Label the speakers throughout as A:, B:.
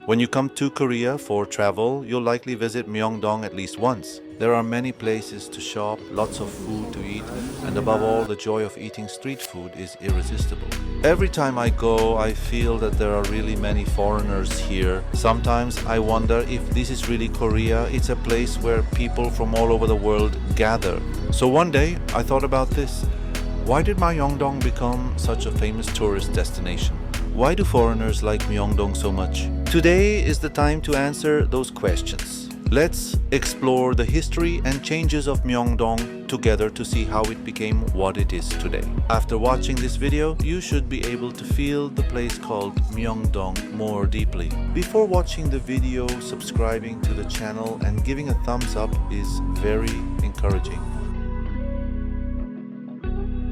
A: When you come to Korea for travel, you'll likely visit Myeongdong at least once. There are many places to shop, lots of food to eat, and above all, the joy of eating street food is irresistible. Every time I go, I feel that there are really many foreigners here. Sometimes I wonder if this is really Korea. It's a place where people from all over the world gather. So one day, I thought about this. Why did Myeongdong become such a famous tourist destination? Why do foreigners like Myeongdong so much? Today is the time to answer those questions. Let's explore the history and changes of Myeongdong together to see how it became what it is today. After watching this video, you should be able to feel the place called Myeongdong more deeply. Before watching the video, subscribing to the channel and giving a thumbs up is very encouraging.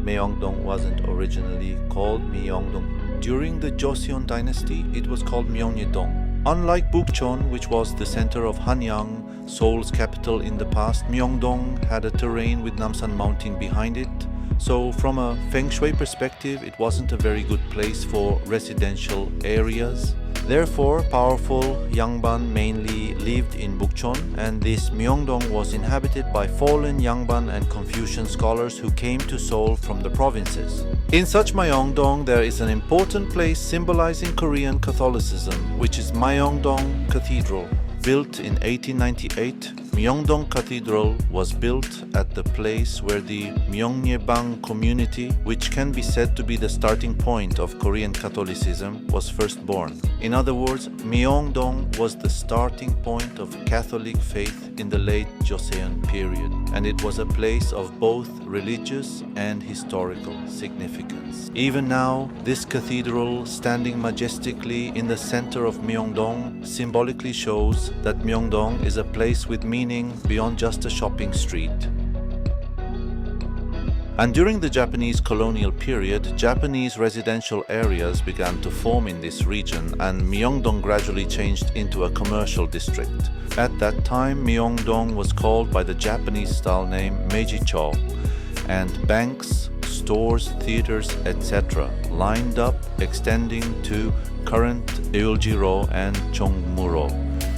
A: Myeongdong wasn't originally called Myeongdong. During the Joseon dynasty, it was called Myeongdong. Unlike Bukchon, which was the center of Hanyang, Seoul's capital in the past, Myeongdong had a terrain with Namsan Mountain behind it. So from a feng shui perspective, it wasn't a very good place for residential areas. Therefore, powerful Yangban mainly lived in Bukchon, and this Myeongdong was inhabited by fallen Yangban and Confucian scholars who came to Seoul from the provinces. In such Myeongdong, there is an important place symbolizing Korean Catholicism, which is Myeongdong Cathedral. Built in 1898, Myeongdong Cathedral was built at the place where the Myeongnyeobang community, which can be said to be the starting point of Korean Catholicism, was first born. In other words, Myeongdong was the starting point of Catholic faith in the late Joseon period, and it was a place of both religious and historical significance. Even now, this cathedral, standing majestically in the center of Myeongdong, symbolically shows that Myeongdong is a place with meaning beyond just a shopping street. And during the Japanese colonial period, Japanese residential areas began to form in this region, and Myeongdong gradually changed into a commercial district. At that time, Myeongdong was called by the Japanese-style name Meiji-cho, and banks, stores, theaters, etc. lined up, extending to current Eulji-ro and Chongmu-ro,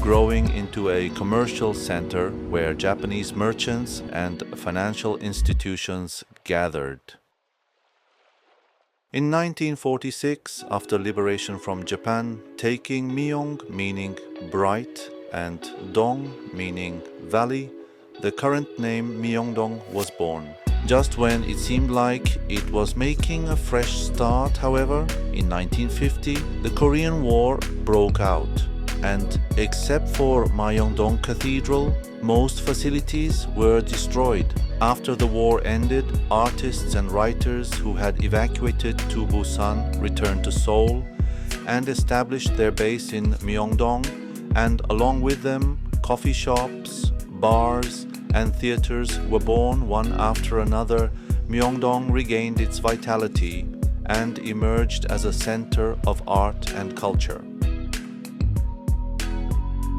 A: growing into a commercial center where Japanese merchants and financial institutions gathered. In 1946, after liberation from Japan, taking Myeong meaning bright and Dong meaning valley, the current name Myeongdong was born. Just when it seemed like it was making a fresh start, however, in 1950, the Korean War broke out. And except for Myeongdong Cathedral, most facilities were destroyed. After the war ended, artists and writers who had evacuated to Busan returned to Seoul and established their base in Myeongdong, and along with them, coffee shops, bars, and theaters were born one after another. Myeongdong regained its vitality and emerged as a center of art and culture.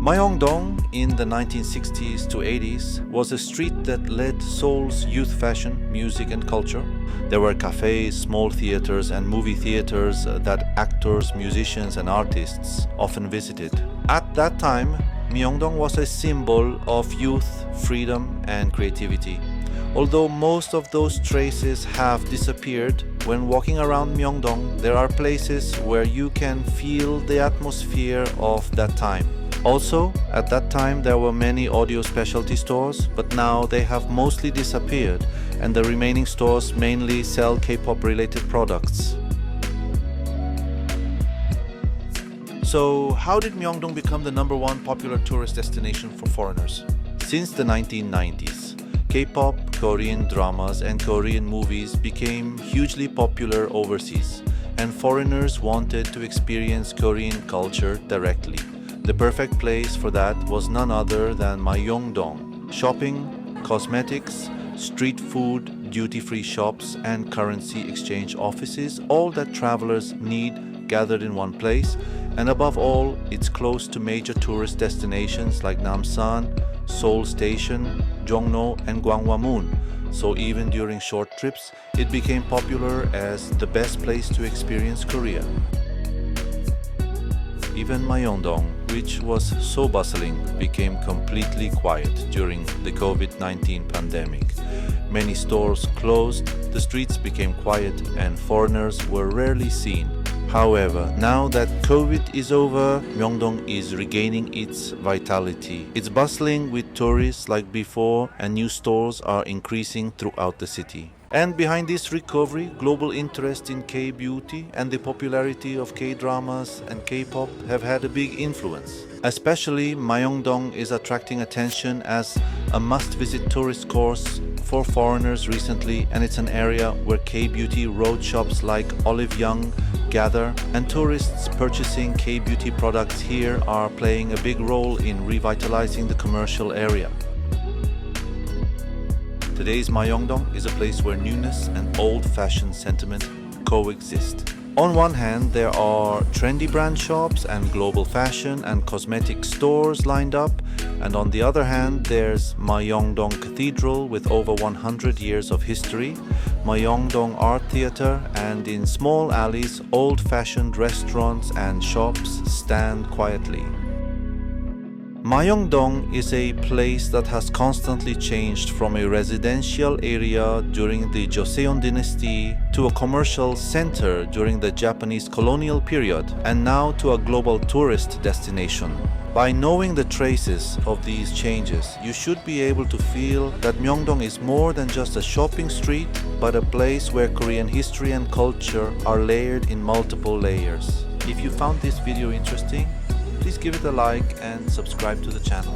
A: Myeongdong in the 1960s to 80s was a street that led Seoul's youth fashion, music and culture. There were cafes, small theaters and movie theaters that actors, musicians and artists often visited. At that time, Myeongdong was a symbol of youth, freedom and creativity. Although most of those traces have disappeared, when walking around Myeongdong, there are places where you can feel the atmosphere of that time. Also, at that time there were many audio specialty stores, but now they have mostly disappeared, and the remaining stores mainly sell K-pop related products. So, how did Myeongdong become the #1 popular tourist destination for foreigners? Since the 1990s, K-pop, Korean dramas and Korean movies became hugely popular overseas, and foreigners wanted to experience Korean culture directly. The perfect place for that was none other than Myeongdong. Shopping, cosmetics, street food, duty-free shops and currency exchange offices, all that travelers need gathered in one place, and above all, it's close to major tourist destinations like Namsan, Seoul Station, Jongno and Gwanghwamun. So even during short trips, it became popular as the best place to experience Korea. Even Myeongdong, which was so bustling, became completely quiet during the COVID-19 pandemic. Many stores closed, the streets became quiet, and foreigners were rarely seen. However, now that COVID is over, Myeongdong is regaining its vitality. It's bustling with tourists like before, and new stores are increasing throughout the city. And behind this recovery, global interest in K-beauty and the popularity of K-dramas and K-pop have had a big influence. Especially, Myeongdong is attracting attention as a must-visit tourist course for foreigners recently, and it's an area where K-beauty road shops like Olive Young gather, and tourists purchasing K-beauty products here are playing a big role in revitalizing the commercial area. Today's Myeongdong is a place where newness and old-fashioned sentiment coexist. On one hand, there are trendy brand shops and global fashion and cosmetic stores lined up, and on the other hand, there's Myeongdong Cathedral with over 100 years of history, Myeongdong Art Theater, and in small alleys, old-fashioned restaurants and shops stand quietly. Myeongdong is a place that has constantly changed from a residential area during the Joseon dynasty to a commercial center during the Japanese colonial period, and now to a global tourist destination. By knowing the traces of these changes, you should be able to feel that Myeongdong is more than just a shopping street, but a place where Korean history and culture are layered in multiple layers. If you found this video interesting, please give it a like and subscribe to the channel.